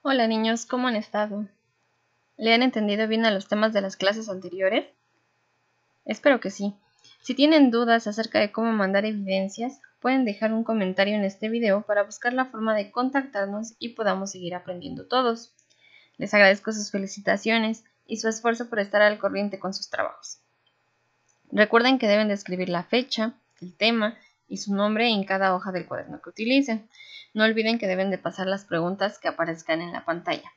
Hola niños, ¿cómo han estado? ¿Le han entendido bien a los temas de las clases anteriores? Espero que sí. Si tienen dudas acerca de cómo mandar evidencias, pueden dejar un comentario en este video para buscar la forma de contactarnos y podamos seguir aprendiendo todos. Les agradezco sus felicitaciones y su esfuerzo por estar al corriente con sus trabajos. Recuerden que deben de escribir la fecha, el tema y su nombre en cada hoja del cuaderno que utilicen. No olviden que deben de pasar las preguntas que aparezcan en la pantalla.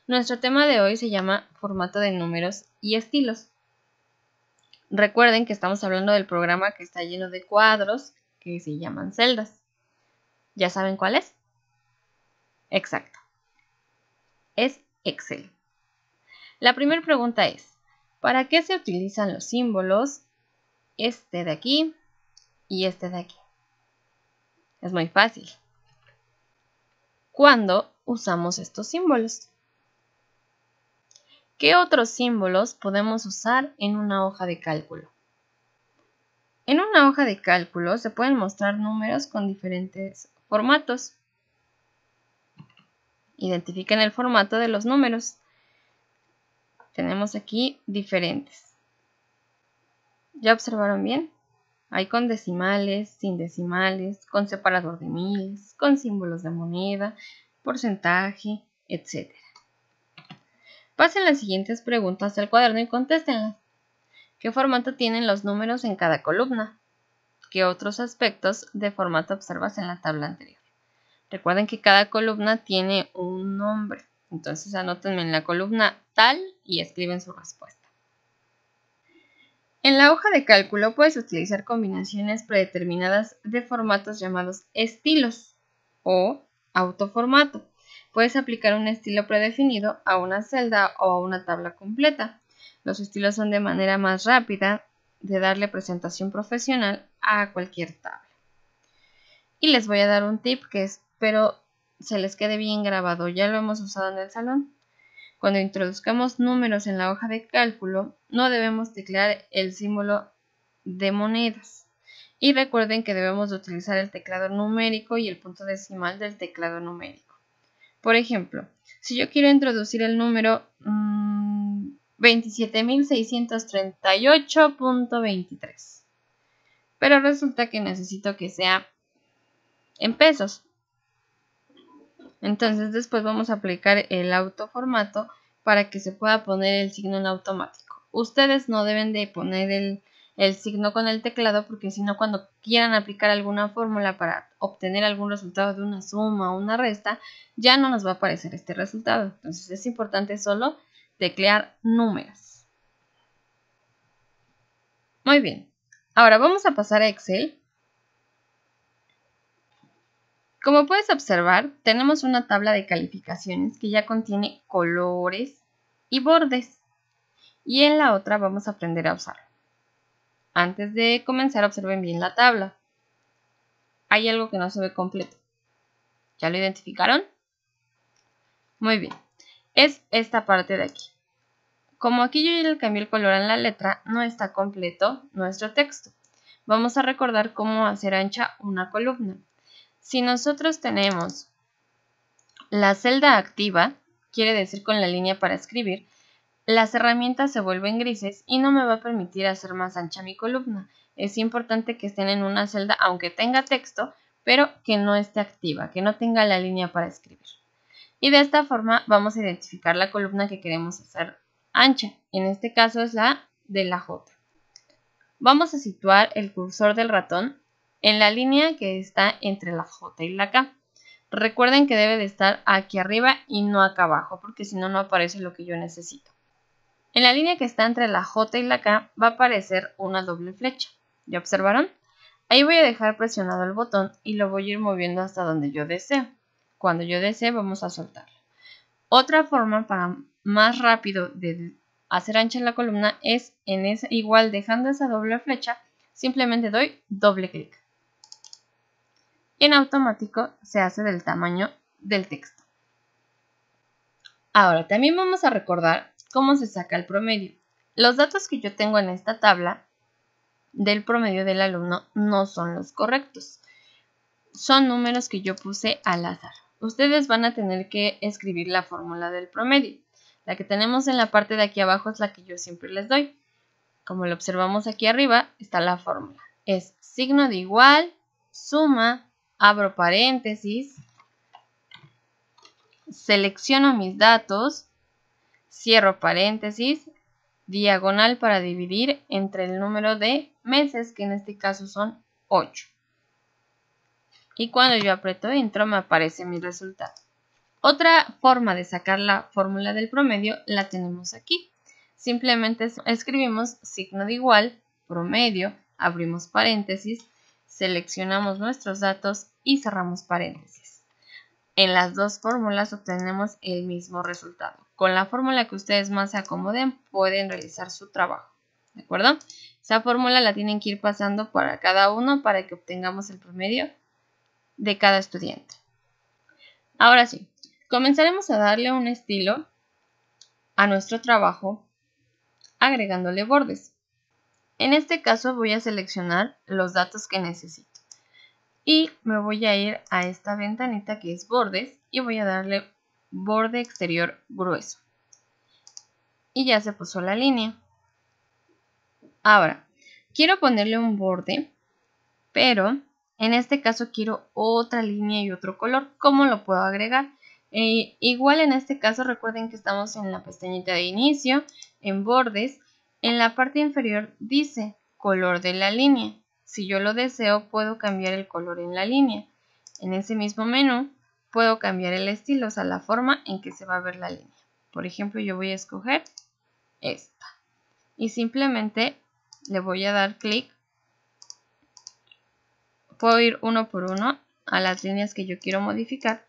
Nuestro tema de hoy se llama formato de números y estilos. Recuerden que estamos hablando del programa que está lleno de cuadros que se llaman celdas. ¿Ya saben cuál es? Exacto. Es Excel. La primera pregunta es, ¿para qué se utilizan los símbolos este de aquí y este de aquí? Es muy fácil. ¿Cuándo usamos estos símbolos? ¿Qué otros símbolos podemos usar en una hoja de cálculo? En una hoja de cálculo se pueden mostrar números con diferentes formatos. Identifiquen el formato de los números. Tenemos aquí diferentes. ¿Ya observaron bien? Hay con decimales, sin decimales, con separador de miles, con símbolos de moneda, porcentaje, etc. Pasen las siguientes preguntas al cuaderno y contéstenlas. ¿Qué formato tienen los números en cada columna? ¿Qué otros aspectos de formato observas en la tabla anterior? Recuerden que cada columna tiene un nombre, entonces anótenme en la columna tal y escriben su respuesta. En la hoja de cálculo puedes utilizar combinaciones predeterminadas de formatos llamados estilos o autoformato. Puedes aplicar un estilo predefinido a una celda o a una tabla completa. Los estilos son de manera más rápida de darle presentación profesional a cualquier tabla. Y les voy a dar un tip que espero se les quede bien grabado. Ya lo hemos usado en el salón. Cuando introduzcamos números en la hoja de cálculo, no debemos teclear el símbolo de monedas. Y recuerden que debemos de utilizar el teclado numérico y el punto decimal del teclado numérico. Por ejemplo, si yo quiero introducir el número 27.638.23, pero resulta que necesito que sea en pesos. Entonces después vamos a aplicar el autoformato para que se pueda poner el signo en automático. Ustedes no deben de poner el signo con el teclado porque si no cuando quieran aplicar alguna fórmula para obtener algún resultado de una suma o una resta, ya no nos va a aparecer este resultado. Entonces es importante solo teclear números. Muy bien. Ahora vamos a pasar a Excel. Como puedes observar, tenemos una tabla de calificaciones que ya contiene colores y bordes. Y en la otra vamos a aprender a usarlo. Antes de comenzar, observen bien la tabla. Hay algo que no se ve completo. ¿Ya lo identificaron? Muy bien. Es esta parte de aquí. Como aquí yo ya le cambié el color en la letra, no está completo nuestro texto. Vamos a recordar cómo hacer ancha una columna. Si nosotros tenemos la celda activa, quiere decir con la línea para escribir, las herramientas se vuelven grises y no me va a permitir hacer más ancha mi columna. Es importante que estén en una celda, aunque tenga texto, pero que no esté activa, que no tenga la línea para escribir. Y de esta forma vamos a identificar la columna que queremos hacer ancha. En este caso es la de la J. Vamos a situar el cursor del ratón en la línea que está entre la J y la K. Recuerden que debe de estar aquí arriba y no acá abajo, porque si no, no aparece lo que yo necesito. En la línea que está entre la J y la K va a aparecer una doble flecha. ¿Ya observaron? Ahí voy a dejar presionado el botón y lo voy a ir moviendo hasta donde yo deseo. Cuando yo desee vamos a soltarlo. Otra forma para más rápido de hacer ancha la columna es igual dejando esa doble flecha, simplemente doy doble clic. En automático se hace del tamaño del texto. Ahora también vamos a recordar cómo se saca el promedio. Los datos que yo tengo en esta tabla del promedio del alumno no son los correctos. Son números que yo puse al azar. ustedes van a tener que escribir la fórmula del promedio. La que tenemos en la parte de aquí abajo es la que yo siempre les doy. Como lo observamos aquí arriba, está la fórmula. Es signo de igual, suma, abro paréntesis, selecciono mis datos, cierro paréntesis, diagonal para dividir entre el número de meses, que en este caso son 8. Y cuando yo aprieto Enter me aparece mi resultado. Otra forma de sacar la fórmula del promedio la tenemos aquí. Simplemente escribimos signo de igual, promedio, abrimos paréntesis, seleccionamos nuestros datos y cerramos paréntesis. En las dos fórmulas obtenemos el mismo resultado. Con la fórmula que ustedes más se acomoden pueden realizar su trabajo. ¿De acuerdo? Esa fórmula la tienen que ir pasando para cada uno para que obtengamos el promedio de cada estudiante. Ahora sí, comenzaremos a darle un estilo a nuestro trabajo agregándole bordes. En este caso voy a seleccionar los datos que necesito y me voy a ir a esta ventanita que es bordes y voy a darle borde exterior grueso y ya se puso la línea. Ahora quiero ponerle un borde, pero en este caso quiero otra línea y otro color. ¿Cómo lo puedo agregar? Igual en este caso recuerden que estamos en la pestañita de inicio, en bordes, en la parte inferior dice color de la línea. Si yo lo deseo puedo cambiar el color en la línea. En ese mismo menú puedo cambiar el estilo, o sea la forma en que se va a ver la línea. Por ejemplo yo voy a escoger esta y simplemente le voy a dar clic. Puedo ir uno por uno a las líneas que yo quiero modificar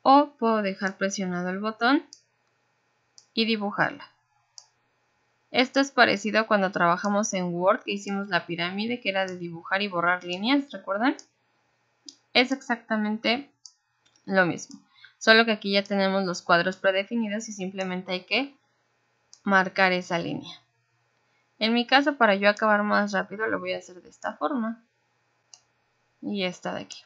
o puedo dejar presionado el botón y dibujarla. Esto es parecido a cuando trabajamos en Word que hicimos la pirámide, que era de dibujar y borrar líneas, ¿recuerdan? Es exactamente lo mismo, solo que aquí ya tenemos los cuadros predefinidos y simplemente hay que marcar esa línea. En mi caso, para yo acabar más rápido, lo voy a hacer de esta forma y esta de aquí.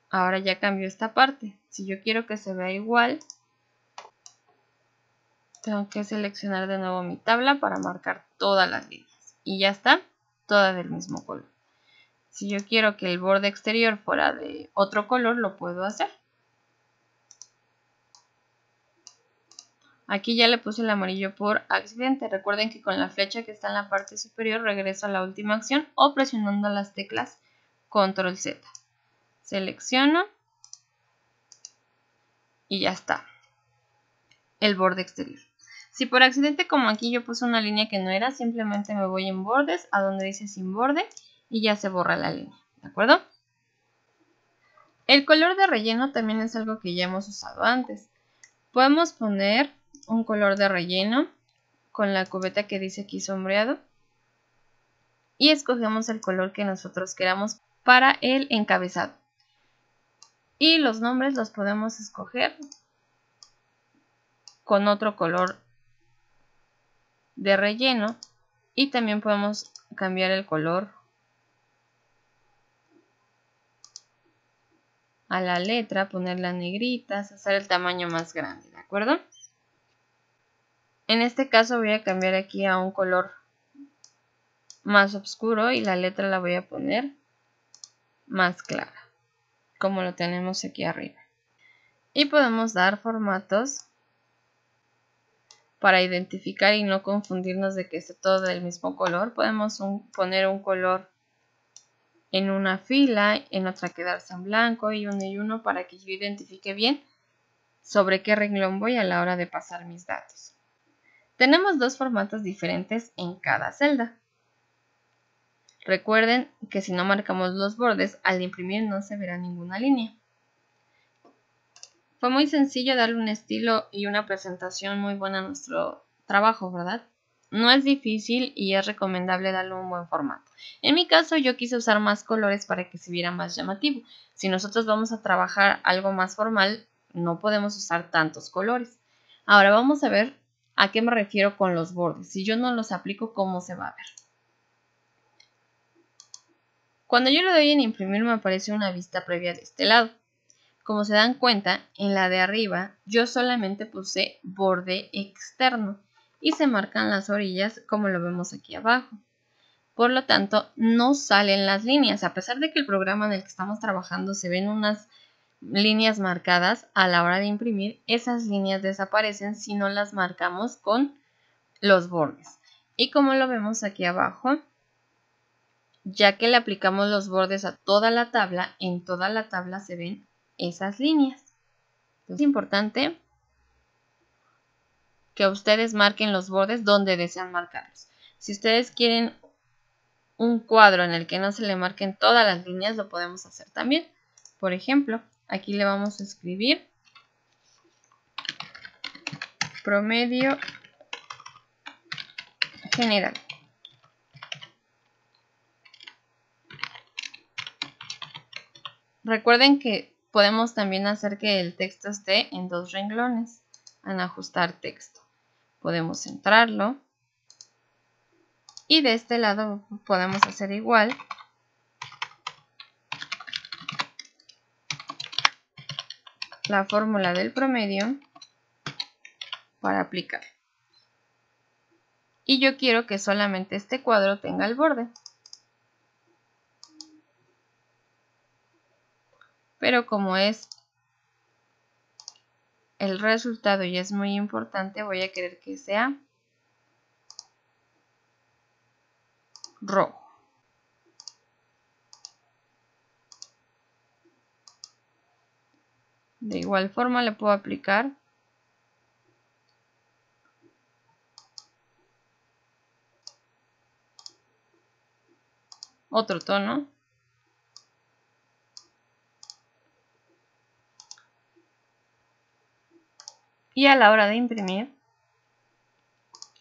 Ahora ya cambió esta parte. Si yo quiero que se vea igual, tengo que seleccionar de nuevo mi tabla para marcar todas las líneas. Y ya está, todas del mismo color. Si yo quiero que el borde exterior fuera de otro color, lo puedo hacer. Aquí ya le puse el amarillo por accidente. Recuerden que con la flecha que está en la parte superior regreso a la última acción o presionando las teclas Control Z. Selecciono y ya está. El borde exterior. Si por accidente como aquí yo puse una línea que no era, simplemente me voy en bordes a donde dice sin borde y ya se borra la línea, ¿de acuerdo? El color de relleno también es algo que ya hemos usado antes. Podemos poner un color de relleno con la cubeta que dice aquí sombreado y escogemos el color que nosotros queramos para el encabezado. Y los nombres los podemos escoger con otro color de relleno y también podemos cambiar el color a la letra, ponerla negritas, hacer el tamaño más grande, ¿de acuerdo? En este caso voy a cambiar aquí a un color más oscuro y la letra la voy a poner más clara, como lo tenemos aquí arriba. Y podemos dar formatos para identificar y no confundirnos de que esté todo del mismo color. Podemos poner un color en una fila, en otra quedarse en blanco y uno para que yo identifique bien sobre qué renglón voy a la hora de pasar mis datos. Tenemos dos formatos diferentes en cada celda. Recuerden que si no marcamos los bordes, al imprimir no se verá ninguna línea. Fue muy sencillo darle un estilo y una presentación muy buena a nuestro trabajo, ¿verdad? No es difícil y es recomendable darle un buen formato. En mi caso yo quise usar más colores para que se viera más llamativo. Si nosotros vamos a trabajar algo más formal, no podemos usar tantos colores. Ahora vamos a ver a qué me refiero con los bordes. Si yo no los aplico, ¿cómo se va a ver? Cuando yo le doy en imprimir me aparece una vista previa de este lado. Como se dan cuenta, en la de arriba yo solamente puse borde externo y se marcan las orillas como lo vemos aquí abajo. Por lo tanto, no salen las líneas. A pesar de que el programa en el que estamos trabajando se ven unas líneas marcadas, a la hora de imprimir, esas líneas desaparecen si no las marcamos con los bordes. Y como lo vemos aquí abajo, ya que le aplicamos los bordes a toda la tabla, en toda la tabla se ven esas líneas. Entonces, es importante que ustedes marquen los bordes donde desean marcarlos. Si ustedes quieren un cuadro en el que no se le marquen todas las líneas, lo podemos hacer también. Por ejemplo, aquí le vamos a escribir promedio general. Recuerden que podemos también hacer que el texto esté en 2 renglones. En ajustar texto podemos centrarlo y de este lado podemos hacer igual. La fórmula del promedio para aplicar. Y yo quiero que solamente este cuadro tenga el borde. Pero como es el resultado y es muy importante, voy a querer que sea rojo. De igual forma le puedo aplicar otro tono. Y a la hora de imprimir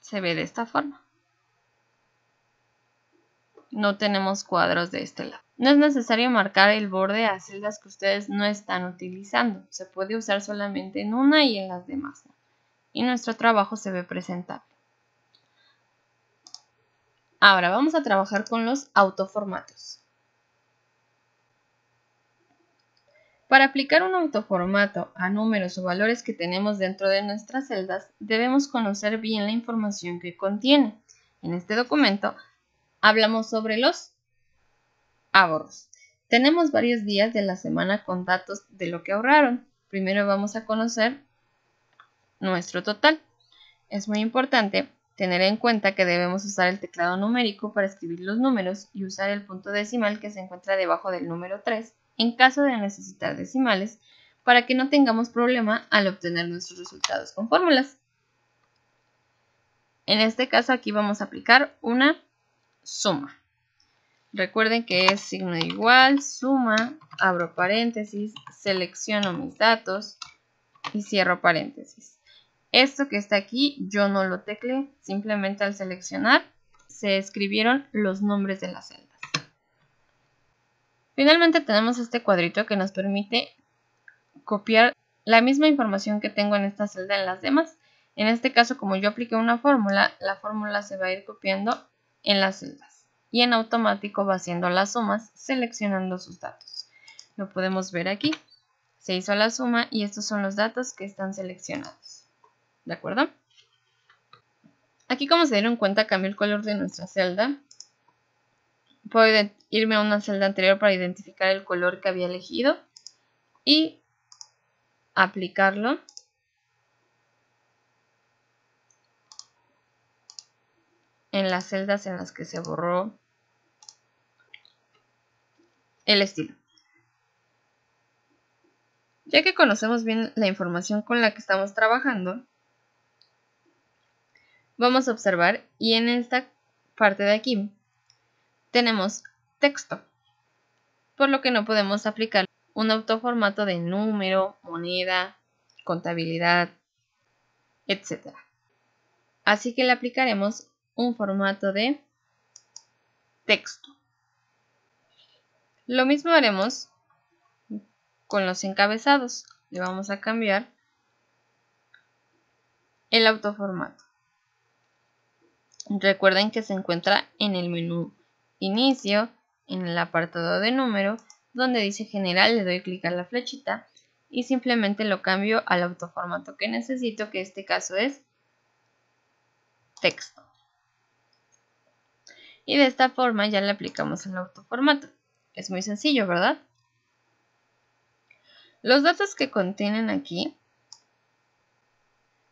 se ve de esta forma. No tenemos cuadros de este lado. No es necesario marcar el borde a celdas que ustedes no están utilizando. Se puede usar solamente en una y en las demás, ¿no? Y nuestro trabajo se ve presentable. Ahora vamos a trabajar con los autoformatos. Para aplicar un autoformato a números o valores que tenemos dentro de nuestras celdas, debemos conocer bien la información que contiene. En este documento hablamos sobre los ahorros. Tenemos varios días de la semana con datos de lo que ahorraron. Primero vamos a conocer nuestro total. Es muy importante tener en cuenta que debemos usar el teclado numérico para escribir los números y usar el punto decimal que se encuentra debajo del número 3 en caso de necesitar decimales para que no tengamos problema al obtener nuestros resultados con fórmulas. En este caso aquí vamos a aplicar una suma. Recuerden que es signo de igual, suma, abro paréntesis, selecciono mis datos y cierro paréntesis. Esto que está aquí yo no lo tecleé, simplemente al seleccionar se escribieron los nombres de las celdas. Finalmente tenemos este cuadrito que nos permite copiar la misma información que tengo en esta celda en las demás. En este caso, como yo apliqué una fórmula, la fórmula se va a ir copiando en las celdas y en automático va haciendo las sumas seleccionando sus datos. Lo podemos ver aquí. Se hizo la suma y estos son los datos que están seleccionados. ¿De acuerdo? Aquí, como se dieron cuenta, cambió el color de nuestra celda. Puedo irme a una celda anterior para identificar el color que había elegido y aplicarlo. En las celdas en las que se borró el estilo. Ya que conocemos bien la información con la que estamos trabajando, vamos a observar y en esta parte de aquí tenemos texto, por lo que no podemos aplicar un autoformato de número, moneda, contabilidad, etc. Así que le aplicaremos un formato de texto. Lo mismo haremos con los encabezados. Le vamos a cambiar el autoformato. Recuerden que se encuentra en el menú Inicio, en el apartado de número, donde dice General, le doy clic a la flechita y simplemente lo cambio al autoformato que necesito, que en este caso es texto. Y de esta forma ya le aplicamos el autoformato. Es muy sencillo, ¿verdad? Los datos que contienen aquí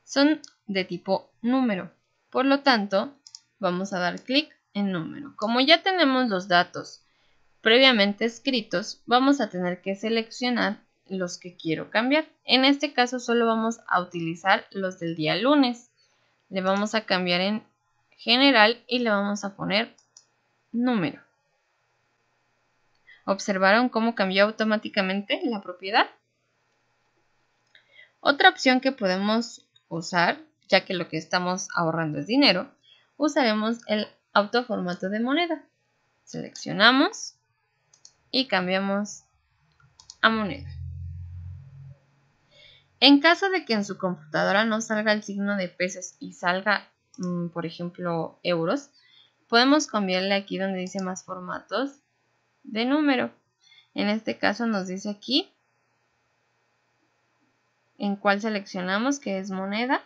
son de tipo número. Por lo tanto, vamos a dar clic en número. Como ya tenemos los datos previamente escritos, vamos a tener que seleccionar los que quiero cambiar. En este caso solo vamos a utilizar los del día lunes. Le vamos a cambiar en general y le vamos a poner número. ¿Observaron cómo cambió automáticamente la propiedad? Otra opción que podemos usar, ya que lo que estamos ahorrando es dinero, usaremos el autoformato de moneda. Seleccionamos y cambiamos a moneda. En caso de que en su computadora no salga el signo de pesos y salga, por ejemplo, euros, podemos cambiarle aquí donde dice más formatos de número. En este caso nos dice aquí en cuál seleccionamos, que es moneda.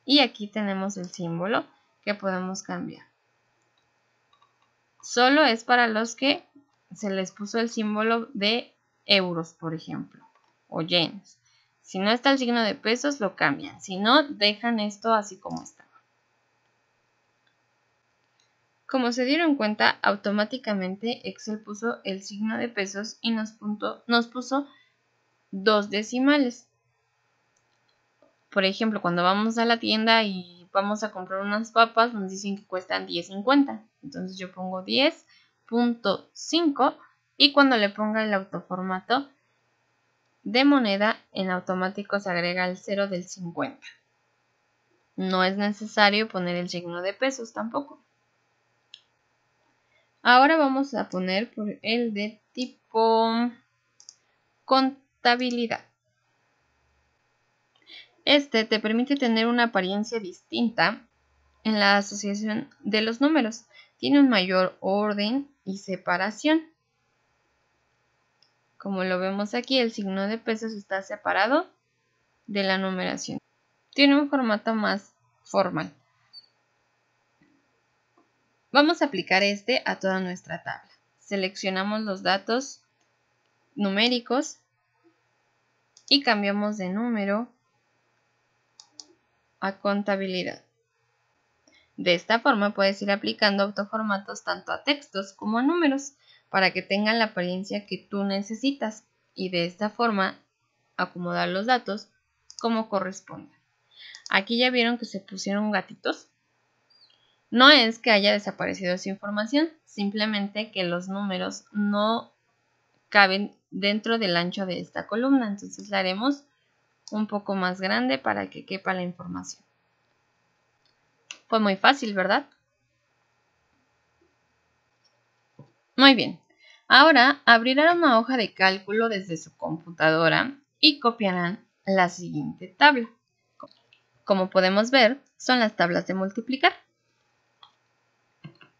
Y aquí tenemos el símbolo que podemos cambiar. Solo es para los que se les puso el símbolo de euros, por ejemplo, o yenes. Si no está el signo de pesos, lo cambian. Si no, dejan esto así como está. Como se dieron cuenta, automáticamente Excel puso el signo de pesos y nos puso 2 decimales. Por ejemplo, cuando vamos a la tienda y vamos a comprar unas papas, nos dicen que cuestan 10.50. Entonces yo pongo 10.5 y cuando le ponga el autoformato de moneda, en automático se agrega el 0 del 50. No es necesario poner el signo de pesos tampoco. Ahora vamos a poner por el de tipo contabilidad. Este te permite tener una apariencia distinta en la asociación de los números. Tiene un mayor orden y separación. Como lo vemos aquí, el signo de pesos está separado de la numeración. Tiene un formato más formal. Vamos a aplicar este a toda nuestra tabla. Seleccionamos los datos numéricos y cambiamos de número a contabilidad. De esta forma puedes ir aplicando autoformatos tanto a textos como a números para que tengan la apariencia que tú necesitas y de esta forma acomodar los datos como corresponde. Aquí ya vieron que se pusieron gatitos. No es que haya desaparecido su información, simplemente que los números no caben dentro del ancho de esta columna, entonces la haremos un poco más grande para que quepa la información. Fue muy fácil, ¿verdad? Muy bien. Ahora abrirán una hoja de cálculo desde su computadora y copiarán la siguiente tabla. Como podemos ver, son las tablas de multiplicar.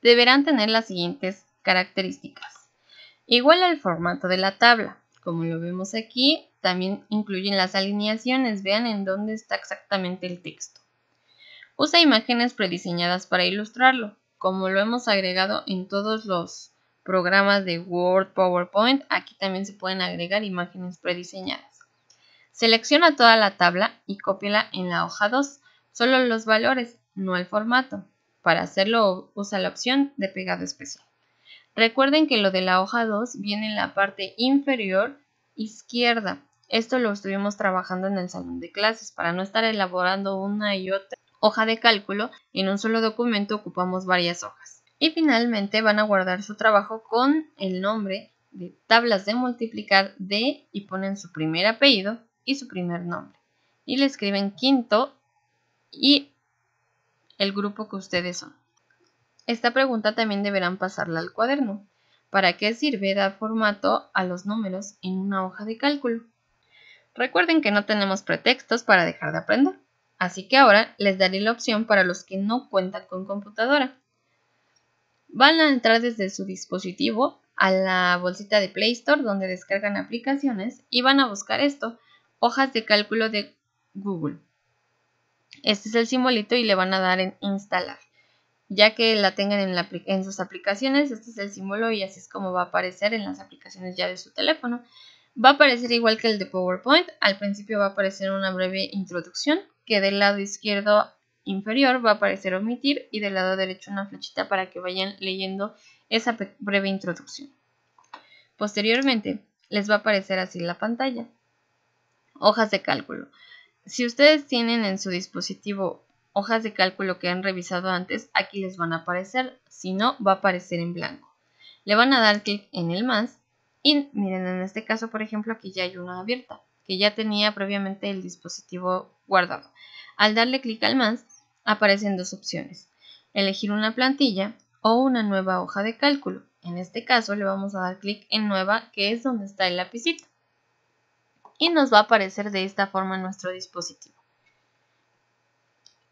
Deberán tener las siguientes características. Igual al formato de la tabla. Como lo vemos aquí, también incluyen las alineaciones. Vean en dónde está exactamente el texto. Usa imágenes prediseñadas para ilustrarlo. Como lo hemos agregado en todos los programas de Word, PowerPoint, aquí también se pueden agregar imágenes prediseñadas. Selecciona toda la tabla y cópiala en la hoja 2. Solo los valores, no el formato. Para hacerlo, usa la opción de pegado especial. Recuerden que lo de la hoja 2 viene en la parte inferior izquierda. Esto lo estuvimos trabajando en el salón de clases. Para no estar elaborando una y otra hoja de cálculo, en un solo documento ocupamos varias hojas. Y finalmente van a guardar su trabajo con el nombre de tablas de multiplicar de y ponen su primer apellido y su primer nombre. Y le escriben quinto y el grupo que ustedes son. Esta pregunta también deberán pasarla al cuaderno. ¿Para qué sirve dar formato a los números en una hoja de cálculo? Recuerden que no tenemos pretextos para dejar de aprender, así que ahora les daré la opción para los que no cuentan con computadora. Van a entrar desde su dispositivo a la bolsita de Play Store donde descargan aplicaciones y van a buscar esto, hojas de cálculo de Google. Este es el simbolito y le van a dar en instalar. Ya que la tengan en sus aplicaciones, este es el símbolo y así es como va a aparecer en las aplicaciones ya de su teléfono. Va a aparecer igual que el de PowerPoint. Al principio va a aparecer una breve introducción, que del lado izquierdo inferior va a aparecer omitir y del lado derecho una flechita para que vayan leyendo esa breve introducción. Posteriormente les va a aparecer así la pantalla. Hojas de cálculo. Si ustedes tienen en su dispositivo hojas de cálculo que han revisado antes, aquí les van a aparecer. Si no, va a aparecer en blanco. Le van a dar clic en el más y miren, en este caso, por ejemplo, aquí ya hay una abierta, que ya tenía previamente el dispositivo guardado. Al darle clic al más, aparecen dos opciones. Elegir una plantilla o una nueva hoja de cálculo. En este caso le vamos a dar clic en nueva, que es donde está el lapicito. Y nos va a aparecer de esta forma nuestro dispositivo.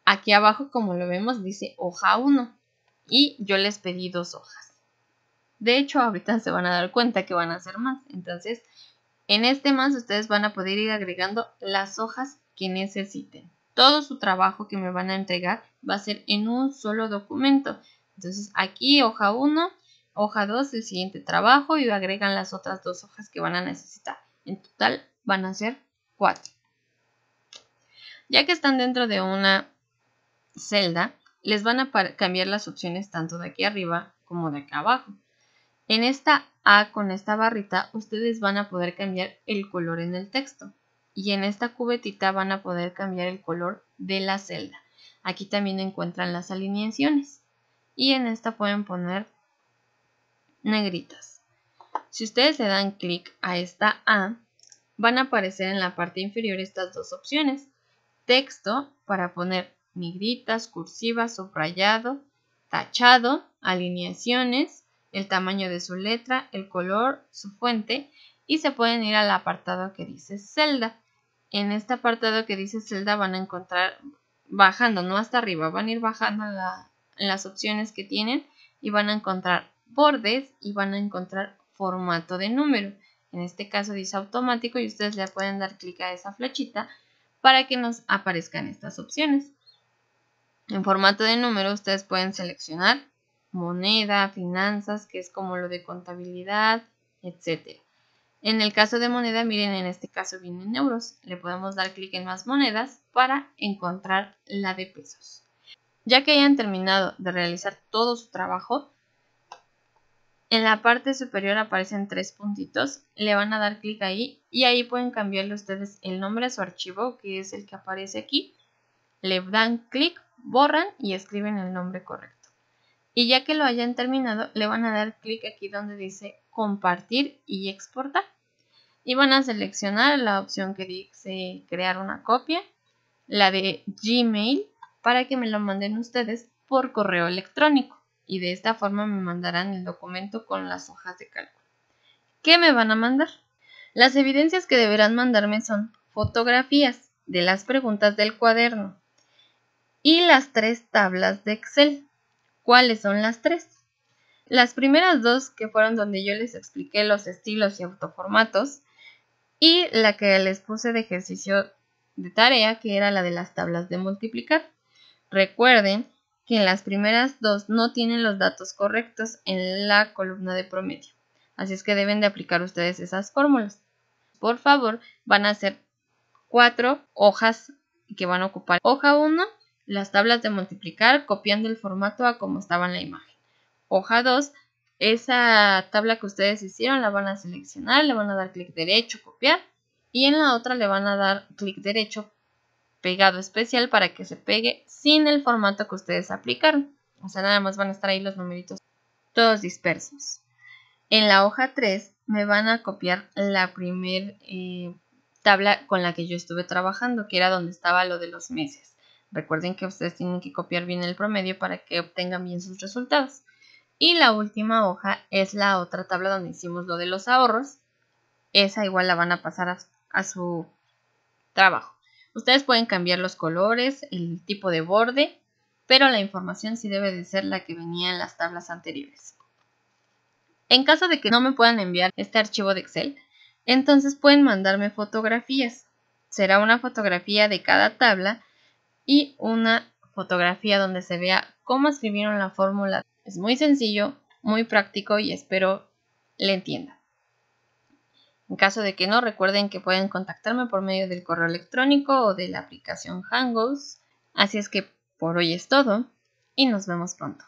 Aquí abajo, como lo vemos, dice hoja 1 y yo les pedí 2 hojas. De hecho, ahorita se van a dar cuenta que van a hacer más. Entonces, en este más ustedes van a poder ir agregando las hojas que necesiten. Todo su trabajo que me van a entregar va a ser en un solo documento. Entonces, aquí hoja 1, hoja 2, el siguiente trabajo y agregan las otras 2 hojas que van a necesitar. En total van a ser 4. Ya que están dentro de una celda, les van a cambiar las opciones tanto de aquí arriba como de acá abajo. En esta A con esta barrita ustedes van a poder cambiar el color en el texto y en esta cubetita van a poder cambiar el color de la celda. Aquí también encuentran las alineaciones y en esta pueden poner negritas. Si ustedes le dan clic a esta A, van a aparecer en la parte inferior estas dos opciones. Texto para poner negritas, cursivas, subrayado, tachado, alineaciones, el tamaño de su letra, el color, su fuente y se pueden ir al apartado que dice celda. En este apartado que dice celda van a encontrar, bajando, no hasta arriba, van a ir bajando en las opciones que tienen y van a encontrar bordes y van a encontrar formato de número. En este caso dice automático y ustedes le pueden dar clic a esa flechita para que nos aparezcan estas opciones. En formato de número ustedes pueden seleccionar moneda, finanzas, que es como lo de contabilidad, etc. En el caso de moneda, miren, en este caso viene en euros. Le podemos dar clic en más monedas para encontrar la de pesos. Ya que hayan terminado de realizar todo su trabajo, en la parte superior aparecen 3 puntitos, le van a dar clic ahí y ahí pueden cambiarle ustedes el nombre a su archivo, que es el que aparece aquí. Le dan clic, borran y escriben el nombre correcto. Y ya que lo hayan terminado, le van a dar clic aquí donde dice compartir y exportar. Y van a seleccionar la opción que dice crear una copia, la de Gmail, para que me lo manden ustedes por correo electrónico. Y de esta forma me mandarán el documento con las hojas de cálculo. ¿Qué me van a mandar? Las evidencias que deberán mandarme son fotografías de las preguntas del cuaderno y las 3 tablas de Excel. ¿Cuáles son las 3? Las primeras 2 que fueron donde yo les expliqué los estilos y autoformatos y la que les puse de ejercicio de tarea, que era la de las tablas de multiplicar. Recuerden que en las primeras 2 no tienen los datos correctos en la columna de promedio. Así es que deben de aplicar ustedes esas fórmulas. Por favor, van a hacer 4 hojas que van a ocupar. Hoja 1, las tablas de multiplicar copiando el formato a como estaba en la imagen. Hoja 2, esa tabla que ustedes hicieron la van a seleccionar, le van a dar clic derecho, copiar. Y en la otra le van a dar clic derecho, pegado especial para que se pegue sin el formato que ustedes aplicaron. O sea, nada más van a estar ahí los numeritos todos dispersos. En la hoja 3 me van a copiar la primer tabla con la que yo estuve trabajando, que era donde estaba lo de los meses. Recuerden que ustedes tienen que copiar bien el promedio para que obtengan bien sus resultados. Y la última hoja es la otra tabla donde hicimos lo de los ahorros. Esa igual la van a pasar a su trabajo. Ustedes pueden cambiar los colores, el tipo de borde, pero la información sí debe de ser la que venía en las tablas anteriores. En caso de que no me puedan enviar este archivo de Excel, entonces pueden mandarme fotografías. Será una fotografía de cada tabla y una fotografía donde se vea cómo escribieron la fórmula. Es muy sencillo, muy práctico y espero le entiendan. En caso de que no, recuerden que pueden contactarme por medio del correo electrónico o de la aplicación Hangouts. Así es que por hoy es todo y nos vemos pronto.